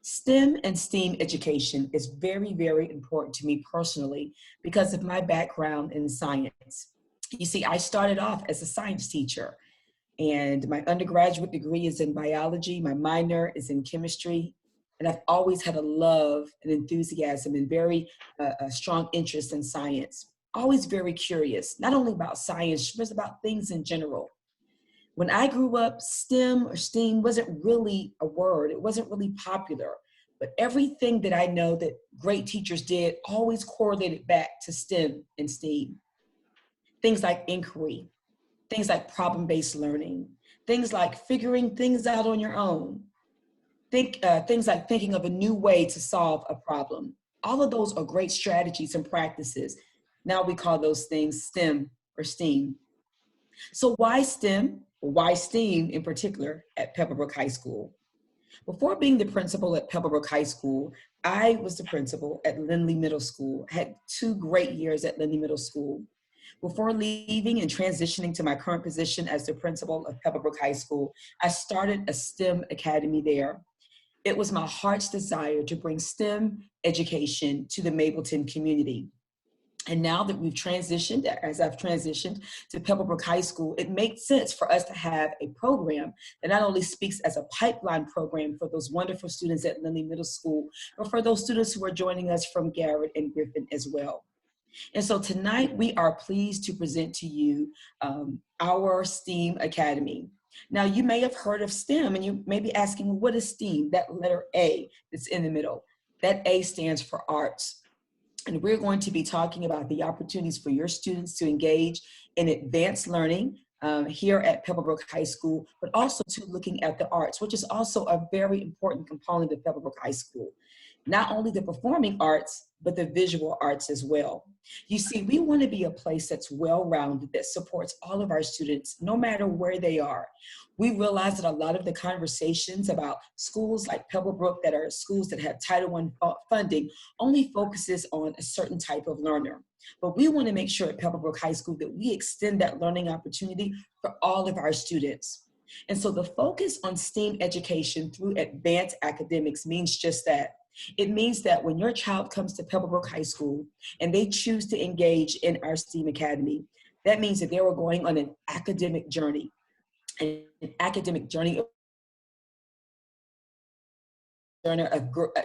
STEM and STEAM education is very, very important to me personally because of my background in science. You see, I started off as a science teacher, and my undergraduate degree is in biology, my minor is in chemistry, and I've always had a love and enthusiasm and very a strong interest in science. Always very curious, not only about science, but about things in general. When I grew up, STEM or STEAM wasn't really a word. It wasn't really popular. But everything that I know that great teachers did always correlated back to STEM and STEAM. Things like inquiry, things like problem-based learning, things like figuring things out on your own, things like thinking of a new way to solve a problem. All of those are great strategies and practices. Now we call those things STEM or STEAM. So why STEM? Why STEAM in particular at Pebblebrook High School? Before being the principal at Pebblebrook High School, I was the principal at Lindley Middle School. I had 2 great years at Lindley Middle School. Before leaving and transitioning to my current position as the principal of Pebblebrook High School, I started a STEM academy there. It was my heart's desire to bring STEM education to the Mableton community. And now that we've transitioned, as I've transitioned to Pebblebrook High School, it makes sense for us to have a program that not only speaks as a pipeline program for those wonderful students at Lindley Middle School, but for those students who are joining us from Garrett and Griffin as well. And so tonight we are pleased to present to you our STEAM Academy. Now you may have heard of STEM and you may be asking, well, what is STEAM? That letter A that's in the middle. That A stands for arts. And we're going to be talking about the opportunities for your students to engage in advanced learning here at Pebblebrook High School, but also to looking at the arts, which is also a very important component of Pebblebrook High School. Not only the performing arts, but the visual arts as well. You see, we want to be a place that's well-rounded, that supports all of our students, no matter where they are. We realize that a lot of the conversations about schools like Pebblebrook that are schools that have Title I funding only focuses on a certain type of learner. But we want to make sure at Pebblebrook High School that we extend that learning opportunity for all of our students. And so the focus on STEAM education through advanced academics means just that. It means that when your child comes to Pebblebrook High School and they choose to engage in our STEAM Academy, that means that they are going on an academic journey, a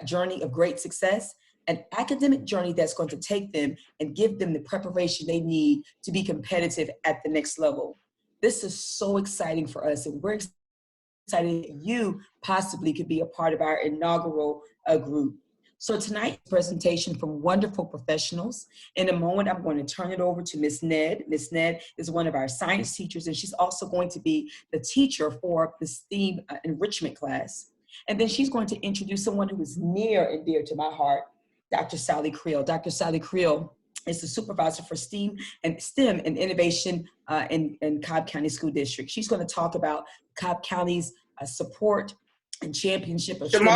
journey of great success, an academic journey that's going to take them and give them the preparation they need to be competitive at the next level. This is so exciting for us, and we're excited that you possibly could be a part of our inaugural group. So tonight's presentation from wonderful professionals. In a moment, I'm going to turn it over to Miss Ned. Miss Ned is one of our science teachers, and she's also going to be the teacher for the STEAM enrichment class. And then she's going to introduce someone who is near and dear to my heart, Dr. Sally Creel. Dr. Sally Creel is the supervisor for STEAM and innovation in Cobb County School District. She's going to talk about Cobb County's support and championship of STEM.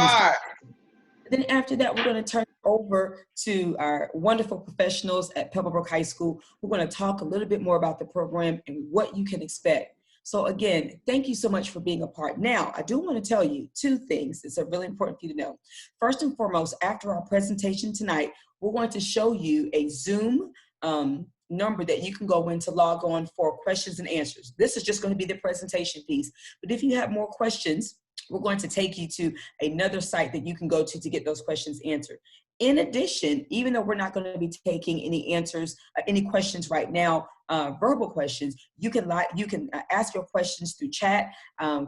Then after that, we're going to turn it over to our wonderful professionals at Pebblebrook High School. We're going to talk a little bit more about the program and what you can expect. So again, thank you so much for being a part. Now, I do want to tell you 2 things that's really important for you to know. First and foremost, after our presentation tonight, we're going to show you a Zoom number that you can go in to log on for questions and answers. This is just going to be the presentation piece. But if you have more questions, we're going to take you to another site that you can go to get those questions answered. In addition, even though we're not going to be taking any answers, any questions right now, verbal questions, you can ask your questions through chat.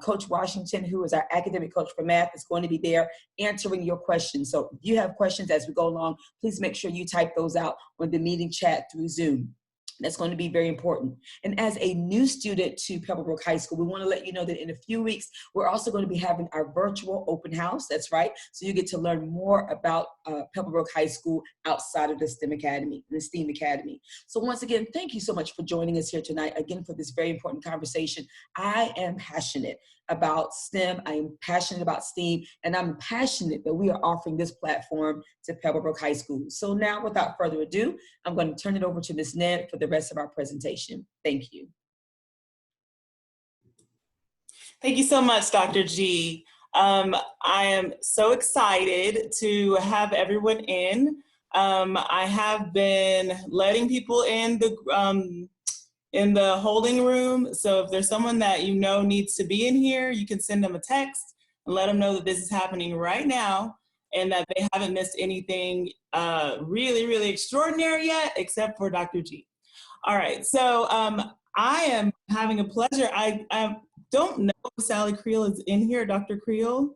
Coach Washington, who is our academic coach for math, is going to be there answering your questions. So if you have questions as we go along, please make sure you type those out on the meeting chat through Zoom. That's going to be very important. And as a new student to Pebblebrook High School, we want to let you know that in a few weeks, we're also going to be having our virtual open house. That's right. So you get to learn more about Pebblebrook High School outside of the STEM Academy, the STEAM Academy. So once again, thank you so much for joining us here tonight, again, for this very important conversation. I am passionate about STEM, I am passionate about STEAM, and I'm passionate that we are offering this platform to Pebblebrook High School. So now, without further ado, I'm going to turn it over to Ms. Ned for the rest of our presentation. Thank you. Thank you so much, Dr. G. I am so excited to have everyone in. I have been letting people in the holding room. So if there's someone that you know needs to be in here, you can send them a text and let them know that this is happening right now and that they haven't missed anything really, really extraordinary yet, except for Dr. G. All right, so I am having a pleasure. I don't know if Sally Creel is in here. Dr. Creel,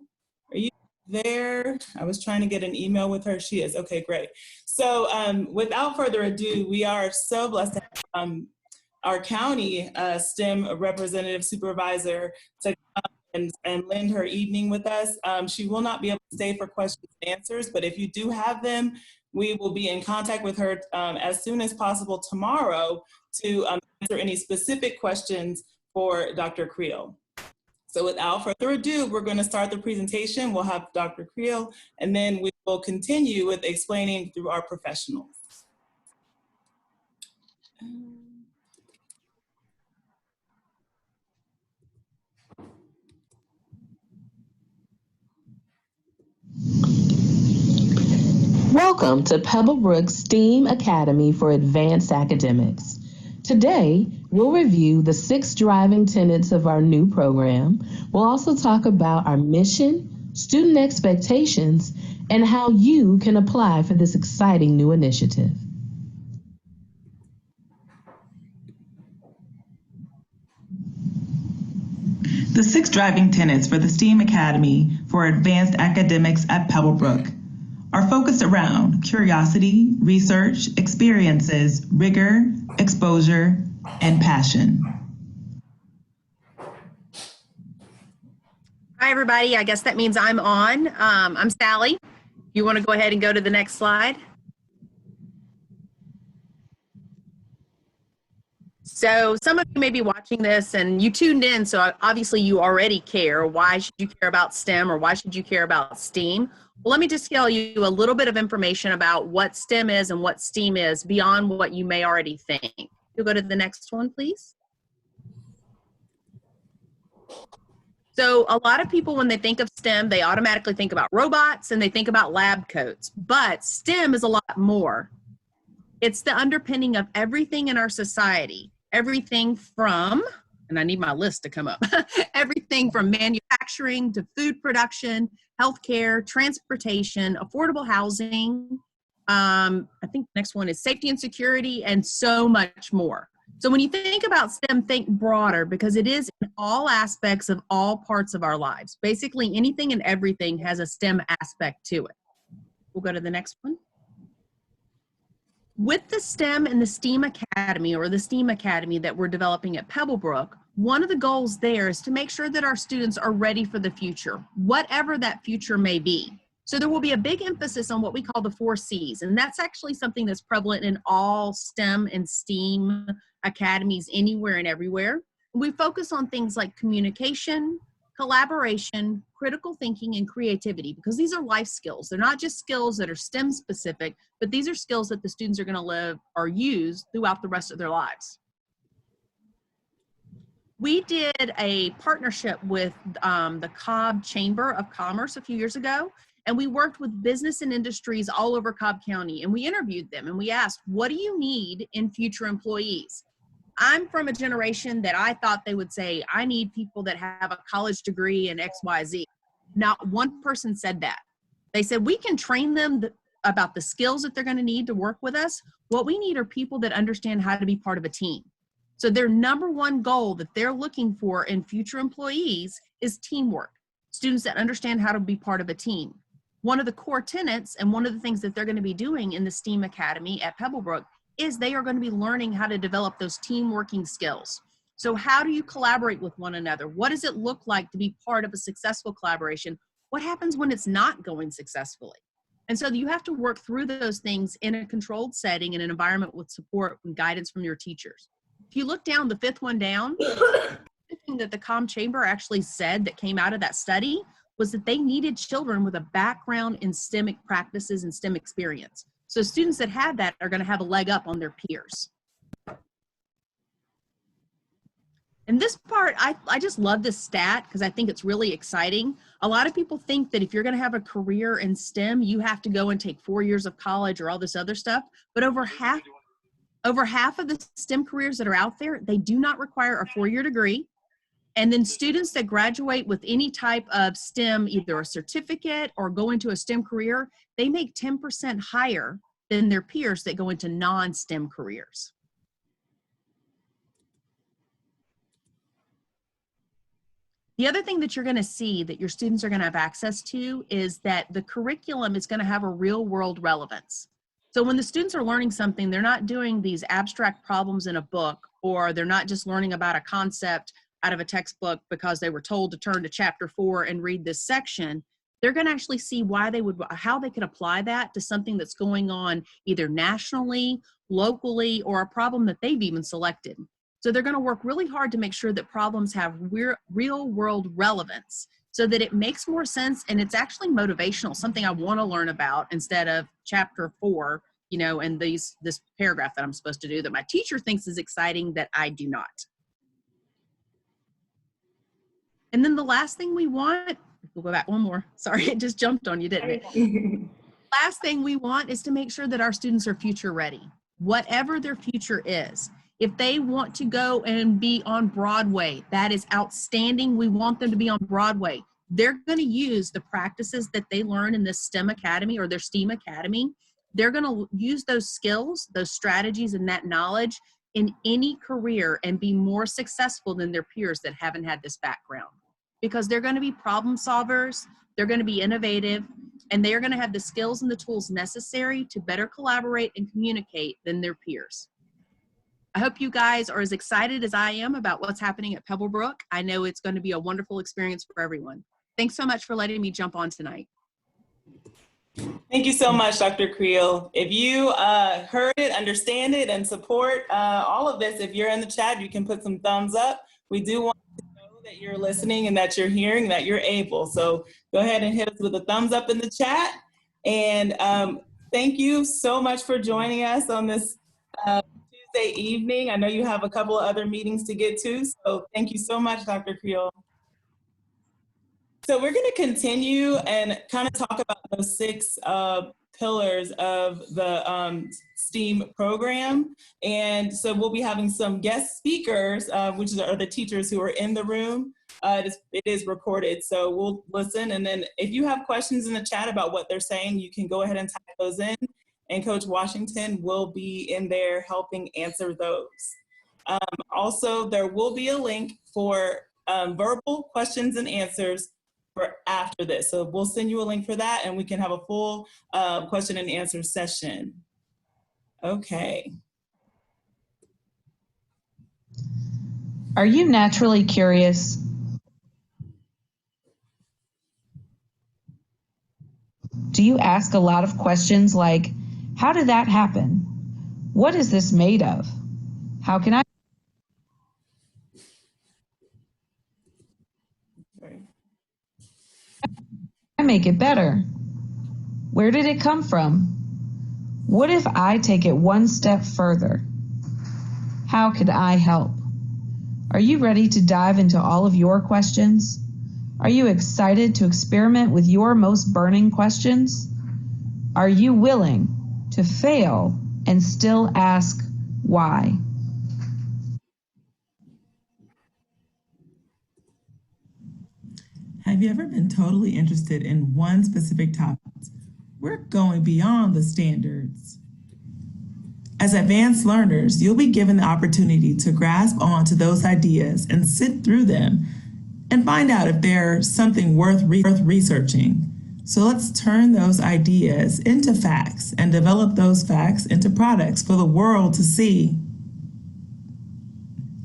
are you there? I was trying to get an email with her. She is. Okay, great. So without further ado, we are so blessed to have our county STEM representative supervisor to come and lend her evening with us. She will not be able to stay for questions and answers, but if you do have them, we will be in contact with her as soon as possible tomorrow to answer any specific questions for Dr. Creel. So without further ado, we're going to start the presentation. We'll have Dr. Creel, and then we will continue with explaining through our professionals. Welcome to Pebblebrook STEAM Academy for Advanced Academics. Today, we'll review the 6 driving tenets of our new program. We'll also talk about our mission, student expectations, and how you can apply for this exciting new initiative. The 6 driving tenets for the STEAM Academy for Advanced Academics at Pebblebrook are focused around curiosity, research, experiences, rigor, exposure, and passion. Hi, everybody. I guess that means I'm on. I'm Sally. You want to go ahead and go to the next slide? So some of you may be watching this and you tuned in, so obviously you already care. Why should you care about STEM or why should you care about STEAM? Well, let me just tell you a little bit of information about what STEM is and what STEAM is beyond what you may already think. You'll go to the next one, please. So a lot of people, when they think of STEM, they automatically think about robots and they think about lab coats, but STEM is a lot more. It's the underpinning of everything in our society, everything from, and I need my list to come up, everything from manufacturing to food production, healthcare, transportation, affordable housing. I think the next one is safety and security, and so much more. So when you think about STEM, think broader, because it is in all aspects of all parts of our lives. Basically, anything and everything has a STEM aspect to it. We'll go to the next one. With the STEM and the STEAM Academy, or the STEAM Academy that we're developing at Pebblebrook, one of the goals there is to make sure that our students are ready for the future, whatever that future may be. So there will be a big emphasis on what we call the 4 C's, and that's actually something that's prevalent in all STEM and STEAM academies anywhere and everywhere. We focus on things like communication, collaboration, critical thinking, and creativity, because these are life skills. They're not just skills that are STEM specific, but these are skills that the students are going to live or use throughout the rest of their lives. We did a partnership with the Cobb Chamber of Commerce a few years ago, and we worked with business and industries all over Cobb County, and we interviewed them and we asked, what do you need in future employees? I'm from a generation that I thought they would say, I need people that have a college degree in XYZ. Not one person said that. They said, we can train them about the skills that they're going to need to work with us. What we need are people that understand how to be part of a team. So their number one goal that they're looking for in future employees is teamwork. Students that understand how to be part of a team. One of the core tenets and one of the things that they're going to be doing in the STEAM Academy at Pebblebrook is they are going to be learning how to develop those team working skills. So how do you collaborate with one another? What does it look like to be part of a successful collaboration? What happens when it's not going successfully? And so you have to work through those things in a controlled setting, in an environment with support and guidance from your teachers. If you look down, the 5th one down, the thing that the Comm Chamber actually said that came out of that study was that they needed children with a background in STEM practices and STEM experience. So students that have that are going to have a leg up on their peers. And this part, I just love this stat because I think it's really exciting. A lot of people think that if you're going to have a career in STEM, you have to go and take 4 years of college or all this other stuff. But over half of the STEM careers that are out there, they do not require a 4-year degree. And then students that graduate with any type of STEM, either a certificate or go into a STEM career, they make 10% higher than their peers that go into non-STEM careers. The other thing that you're going to see that your students are going to have access to is that the curriculum is going to have a real world relevance. So when the students are learning something, they're not doing these abstract problems in a book, or they're not just learning about a concept out of a textbook because they were told to turn to chapter 4 and read this section. They're going to actually see how they could apply that to something that's going on either nationally, locally, or a problem that they've even selected. So they're going to work really hard to make sure that problems have real world relevance so that it makes more sense and it's actually motivational, something I want to learn about instead of chapter 4, and this paragraph that I'm supposed to do that my teacher thinks is exciting that I do not. And then the last thing we want, we'll go back one more. Sorry, it just jumped on you, didn't it? Last thing we want is to make sure that our students are future ready, whatever their future is. If they want to go and be on Broadway, that is outstanding. We want them to be on Broadway. They're going to use the practices that they learn in this STEM Academy or their STEAM Academy. They're going to use those skills, those strategies, and that knowledge in any career and be more successful than their peers that haven't had this background. Because they're going to be problem solvers, they're going to be innovative, and they're going to have the skills and the tools necessary to better collaborate and communicate than their peers. I hope you guys are as excited as I am about what's happening at Pebblebrook. I know it's going to be a wonderful experience for everyone. Thanks so much for letting me jump on tonight. Thank you so much, Dr. Creel. If you heard it, understand it, and support all of this, if you're in the chat, you can put some thumbs up. We do want to know that you're listening and that you're hearing, that you're able. So go ahead and hit us with a thumbs up in the chat. And thank you so much for joining us on this Tuesday evening. I know you have a couple of other meetings to get to, so thank you so much, Dr. Creel. So we're going to continue and kind of talk about those 6 pillars of the STEAM program. And so we'll be having some guest speakers, which are the teachers who are in the room. It is recorded, so we'll listen. And then if you have questions in the chat about what they're saying, you can go ahead and type those in. And Coach Washington will be in there helping answer those. Also, there will be a link for verbal questions and answers for after this. So we'll send you a link for that and we can have a full question and answer session. Okay. Are you naturally curious? Do you ask a lot of questions like, how did that happen? What is this made of? How can I make it better? Where did it come from? What if I take it one step further? How could I help? Are you ready to dive into all of your questions? Are you excited to experiment with your most burning questions? Are you willing to fail and still ask why? Have you ever been totally interested in one specific topic? We're going beyond the standards. As advanced learners, you'll be given the opportunity to grasp onto those ideas and sit through them and find out if they're something worth researching. So let's turn those ideas into facts and develop those facts into products for the world to see.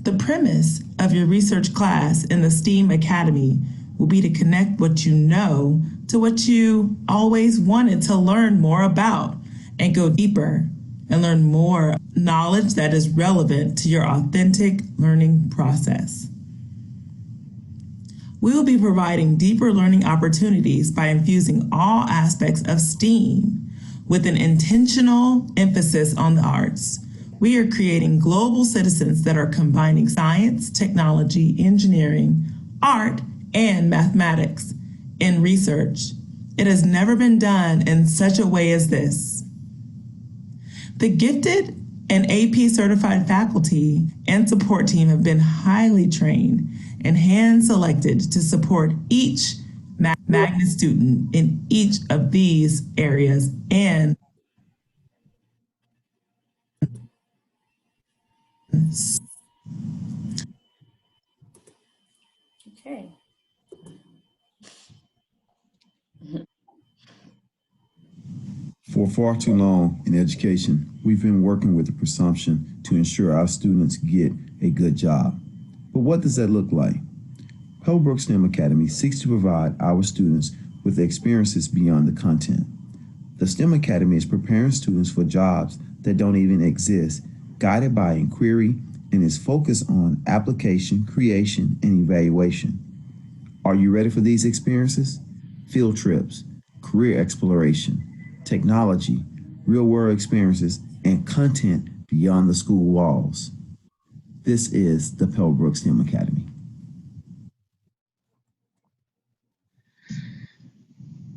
The premise of your research class in the STEAM Academy will be to connect what you know to what you always wanted to learn more about and go deeper and learn more knowledge that is relevant to your authentic learning process. We will be providing deeper learning opportunities by infusing all aspects of STEAM with an intentional emphasis on the arts. We are creating global citizens that are combining science, technology, engineering, art, and mathematics in research. It has never been done in such a way as this. The gifted and AP certified faculty and support team have been highly trained and hand-selected to support each magnet student in each of these areas and Okay. For far too long in education, we've been working with the presumption to ensure our students get a good job. But what does that look like? Pebblebrook STEM Academy seeks to provide our students with experiences beyond the content. The STEM Academy is preparing students for jobs that don't even exist, guided by inquiry, and is focused on application, creation, and evaluation. Are you ready for these experiences? Field trips, career exploration, technology, real-world experiences, and content beyond the school walls. This is the Pebblebrook STEM Academy.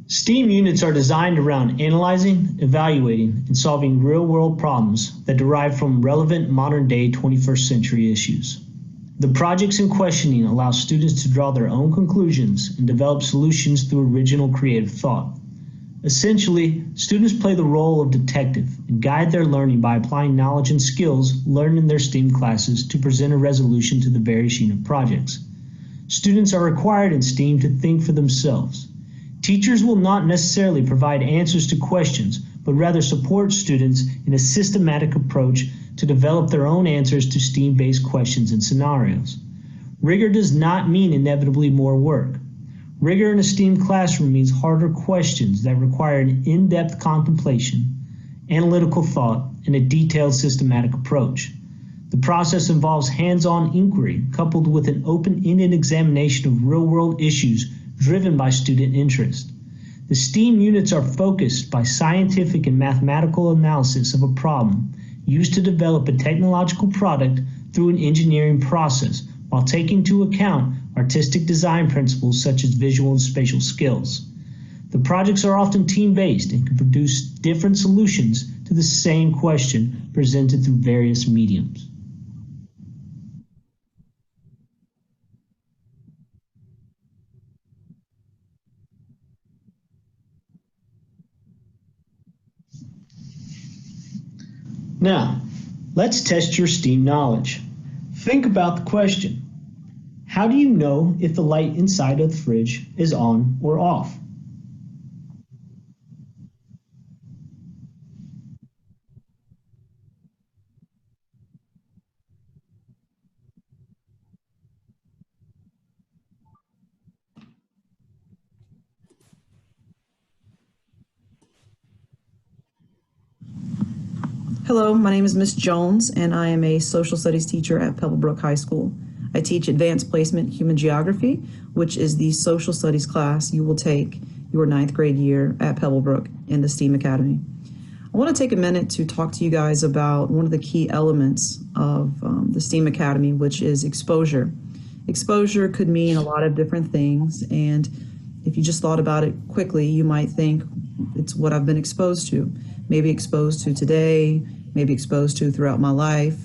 STEAM units are designed around analyzing, evaluating, and solving real-world problems that derive from relevant modern-day 21st century issues. The projects in questioning allow students to draw their own conclusions and develop solutions through original creative thought. Essentially, students play the role of detective and guide their learning by applying knowledge and skills learned in their STEAM classes to present a resolution to the various unit projects. Students are required in STEAM to think for themselves. Teachers will not necessarily provide answers to questions, but rather support students in a systematic approach to develop their own answers to STEAM-based questions and scenarios. Rigor does not mean inevitably more work. Rigor in a STEAM classroom means harder questions that require an in-depth contemplation, analytical thought, and a detailed systematic approach. The process involves hands-on inquiry coupled with an open-ended examination of real-world issues driven by student interest. The STEAM units are focused by scientific and mathematical analysis of a problem used to develop a technological product through an engineering process while taking into account artistic design principles such as visual and spatial skills. The projects are often team-based and can produce different solutions to the same question presented through various mediums. Now, let's test your STEAM knowledge. Think about the question. How do you know if the light inside of the fridge is on or off? Hello, my name is Ms. Jones, and I am a social studies teacher at Pebblebrook High School. I teach advanced placement human geography, which is the social studies class you will take your 9th grade year at Pebblebrook in the STEAM Academy. I want to take a minute to talk to you guys about one of the key elements of the STEAM Academy, which is exposure. Exposure could mean a lot of different things, and if you just thought about it quickly, you might think it's what I've been exposed to. Maybe exposed to today, maybe exposed to throughout my life,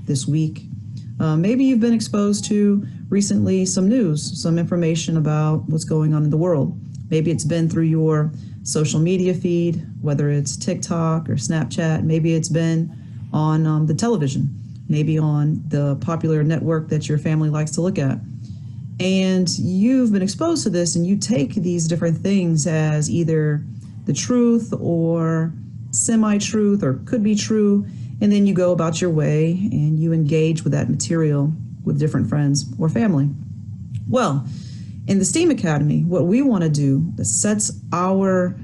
this week. Maybe you've been exposed to recently some news, some information about what's going on in the world. Maybe it's been through your social media feed, whether it's TikTok or Snapchat. Maybe it's been on the television, maybe on the popular network that your family likes to look at. And you've been exposed to this, and you take these different things as either the truth or semi-truth or could be true, and then you go about your way and you engage with that material with different friends or family. Well, in the STEAM Academy, what we want to do that sets our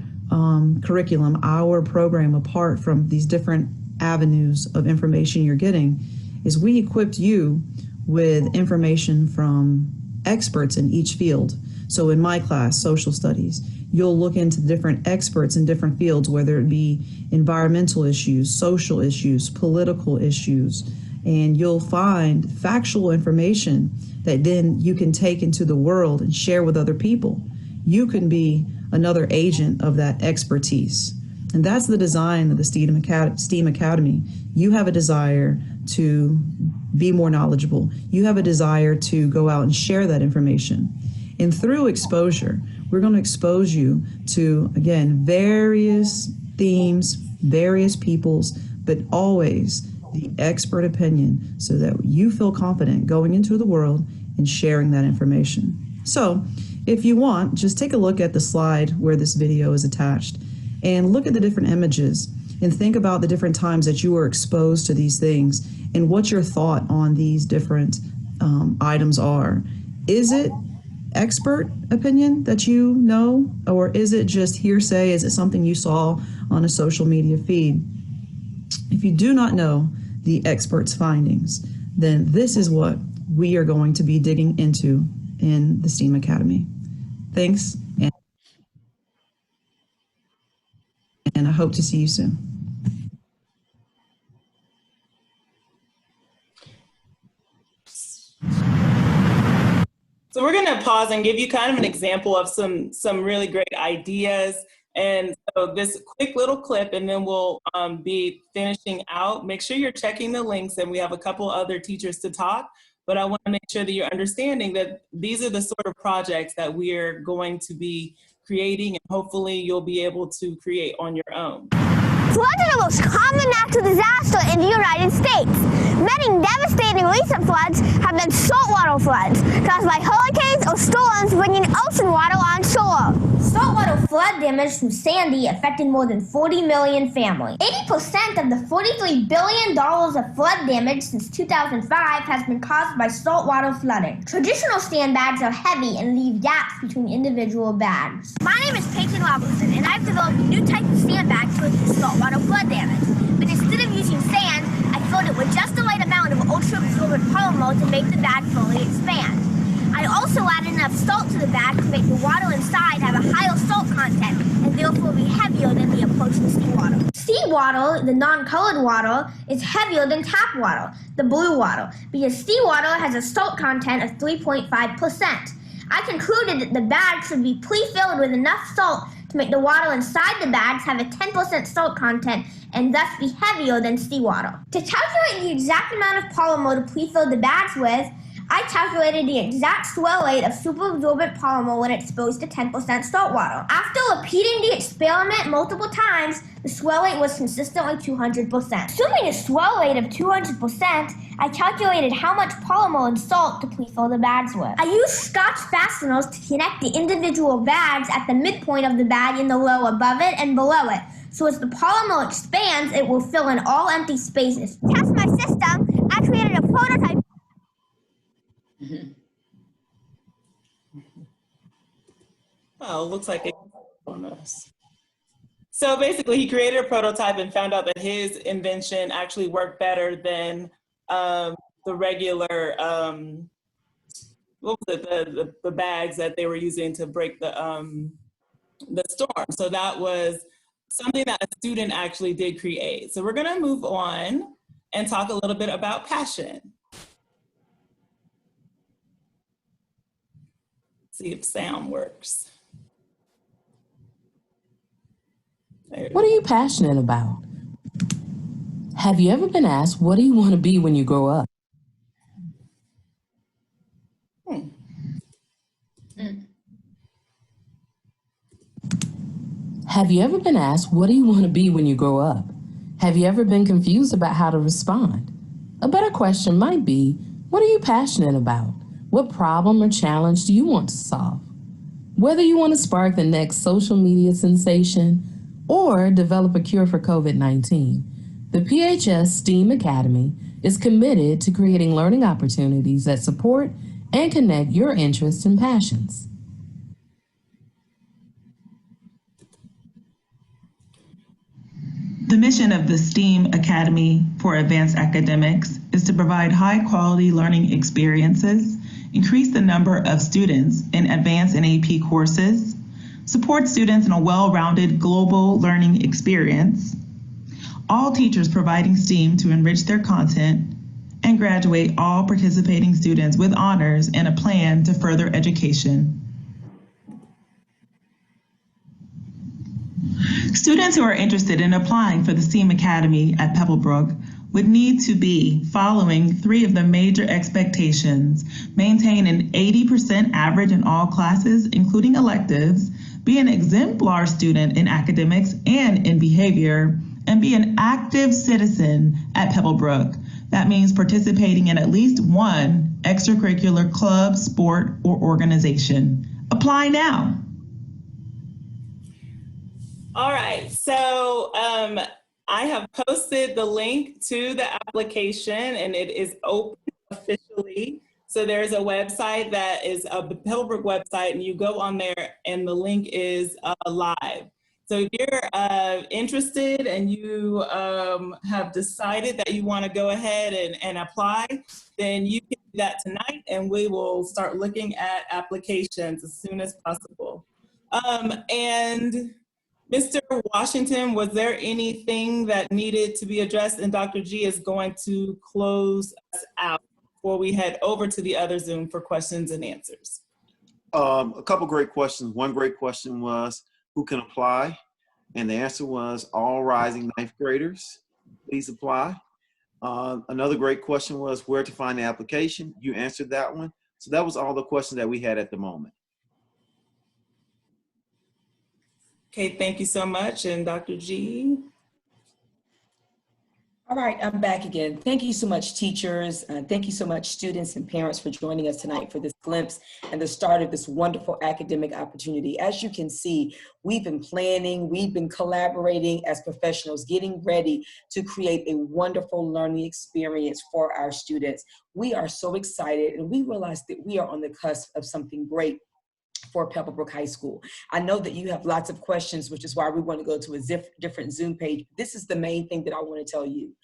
curriculum, our program apart from these different avenues of information you're getting is we equipped you with information from experts in each field. So in my class, social studies, you'll look into different experts in different fields, whether it be environmental issues, social issues, political issues, and you'll find factual information that then you can take into the world and share with other people. You can be another agent of that expertise. And that's the design of the STEAM Academy. You have a desire to be more knowledgeable. You have a desire to go out and share that information. And through exposure, we're going to expose you to, again, various themes, various peoples, but always the expert opinion so that you feel confident going into the world and sharing that information. So if you want, just take a look at the slide where this video is attached and look at the different images and think about the different times that you were exposed to these things and what your thought on these different items are. Is it expert opinion that you know, or is it just hearsay? Is it something you saw on a social media feed? If you do not know the experts' findings, then this is what we are going to be digging into in the STEAM Academy. Thanks, and I hope to see you soon. So we're going to pause and give you kind of an example of some really great ideas. And so this quick little clip, and then we'll be finishing out. Make sure you're checking the links, and we have a couple other teachers to talk. But I want to make sure that you're understanding that these are the sort of projects that we're going to be creating, and hopefully you'll be able to create on your own. Floods are the most common natural disaster in the United States. Many devastating recent floods have been saltwater floods caused by hurricanes or storms bringing ocean water onshore. Saltwater flood damage from Sandy affected more than 40 million families. 80% of the $43 billion of flood damage since 2005 has been caused by saltwater flooding. Traditional sandbags are heavy and leave gaps between individual bags. My name is Peyton Robinson, and I've developed a new type of sandbag to reduce saltwater flood damage. But instead of using sand, I filled it with just the right amount of ultra-absorbent polymer to make the bag fully expand. I also added enough salt to the bag to make the water inside have a higher salt content and therefore be heavier than the approaching seawater. Seawater, the non-colored water, is heavier than tap water, the blue water, because seawater has a salt content of 3.5%. I concluded that the bag should be pre-filled with enough salt to make the water inside the bags have a 10% salt content and thus be heavier than seawater. To calculate the exact amount of polymer to pre-fill the bags with, I calculated the exact swell rate of superabsorbent polymer when exposed to 10% salt water. After repeating the experiment multiple times, the swell rate was consistently 200%. Assuming a swell rate of 200%, I calculated how much polymer and salt to pre-fill the bags with. I used Scotch fasteners to connect the individual bags at the midpoint of the bag in the row above it and below it. So as the polymer expands, it will fill in all empty spaces. To test my system, I created a prototype. Oh, looks like it's on us. So basically, he created a prototype and found out that his invention actually worked better than the regular, what was it, the bags that they were using to break the storm. So that was something that a student actually did create. So we're going to move on and talk a little bit about passion. See if sound works. What are you passionate about? Have you ever been asked, what do you want to be when you grow up? Have you ever been asked, what do you want to be when you grow up? Have you ever been confused about how to respond? A better question might be, what are you passionate about? What problem or challenge do you want to solve? Whether you want to spark the next social media sensation or develop a cure for COVID-19, the PHS STEAM Academy is committed to creating learning opportunities that support and connect your interests and passions. The mission of the STEAM Academy for Advanced Academics is to provide high-quality learning experiences increase the number of students in advanced and AP courses, support students in a well-rounded global learning experience, all teachers providing STEAM to enrich their content, and graduate all participating students with honors and a plan to further education. Students who are interested in applying for the STEAM Academy at Pebblebrook would need to be following 3 of the major expectations: maintain an 80% average in all classes, including electives, be an exemplar student in academics and in behavior, and be an active citizen at Pebblebrook. That means participating in at least one extracurricular club, sport, or organization. Apply now. All right, so I have posted the link to the application and it is open officially. So there's a website that is a Pebblebrook website, and you go on there and the link is live. So if you're interested and you have decided that you want to go ahead and apply, then you can do that tonight and we will start looking at applications as soon as possible. And Mr. Washington, was there anything that needed to be addressed? And Dr. G is going to close us out before we head over to the other Zoom for questions and answers. A couple great questions. One great question was, who can apply? And the answer was all rising 9th graders, please apply. Another great question was where to find the application. You answered that one. So that was all the questions that we had at the moment. Okay, thank you so much. And Dr. G? All right, I'm back again. Thank you so much, teachers. Thank you so much, students and parents, for joining us tonight for this glimpse and the start of this wonderful academic opportunity. As you can see, we've been planning, we've been collaborating as professionals, getting ready to create a wonderful learning experience for our students. We are so excited, and we realize that we are on the cusp of something great for Pebblebrook High School. I know that you have lots of questions, which is why we want to go to a different Zoom page. This is the main thing that I want to tell you.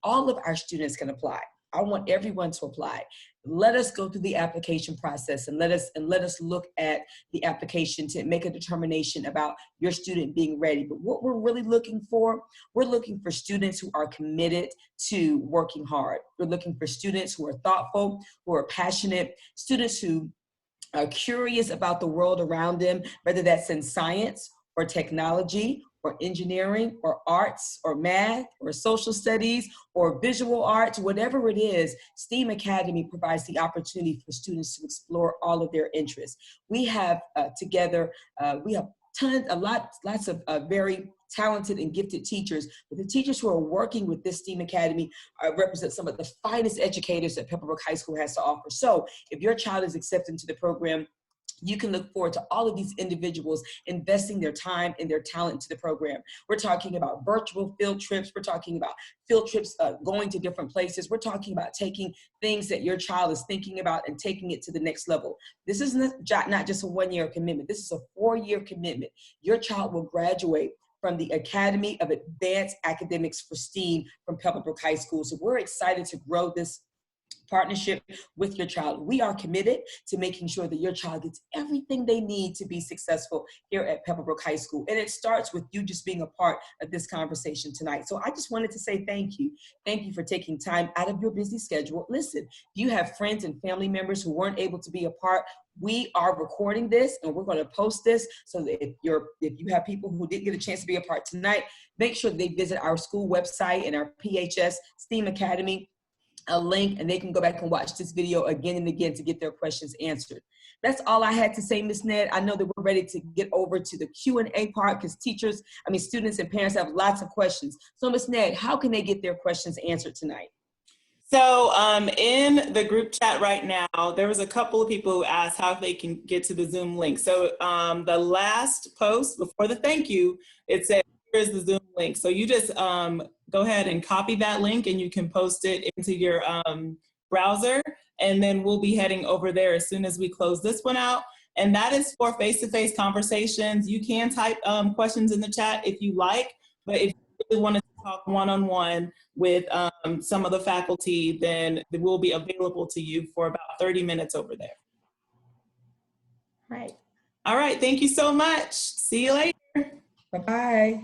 All of our students can apply. I want everyone to apply. Let us go through the application process and let us look at the application to make a determination about your student being ready. But what we're really looking for, we're looking for students who are committed to working hard. We're looking for students who are thoughtful, who are passionate, students who are curious about the world around them, whether that's in science or technology or engineering or arts or math or social studies or visual arts, whatever it is. STEAM Academy provides the opportunity for students to explore all of their interests. We have we have lots of very talented and gifted teachers, but the teachers who are working with this STEAM Academy represent some of the finest educators that Pebblebrook High School has to offer. So if your child is accepted into the program, you can look forward to all of these individuals investing their time and their talent into the program. We're talking about virtual field trips. We're talking about field trips going to different places. We're talking about taking things that your child is thinking about and taking it to the next level. This is not just a one-year commitment. This is a 4-year commitment. Your child will graduate from the Academy of Advanced Academics for STEAM from Pebblebrook High School. So we're excited to grow this partnership with your child. We are committed to making sure that your child gets everything they need to be successful here at Pebblebrook High School. And it starts with you just being a part of this conversation tonight. So I just wanted to say thank you. Thank you for taking time out of your busy schedule. Listen, if you have friends and family members who weren't able to be a part, we are recording this and we're going to post this so that if you have people who didn't get a chance to be a part tonight, make sure they visit our school website and our PHS STEAM Academy a link, and they can go back and watch this video again and again to get their questions answered. That's all I had to say, Ms. Ned. I know that we're ready to get over to the Q&A part because students and parents have lots of questions. So Ms. Ned, how can they get their questions answered tonight? So in the group chat right now, there was a couple of people who asked how they can get to the Zoom link. So the last post before the thank you, it said, here's the Zoom link. So you just go ahead and copy that link and you can post it into your browser, and then we'll be heading over there as soon as we close this one out. And that is for face-to-face conversations. You can type questions in the chat if you like, but if you really want to talk one-on-one with some of the faculty, then we'll be available to you for about 30 minutes over there. Right. All right, thank you so much. See you later. Bye-bye.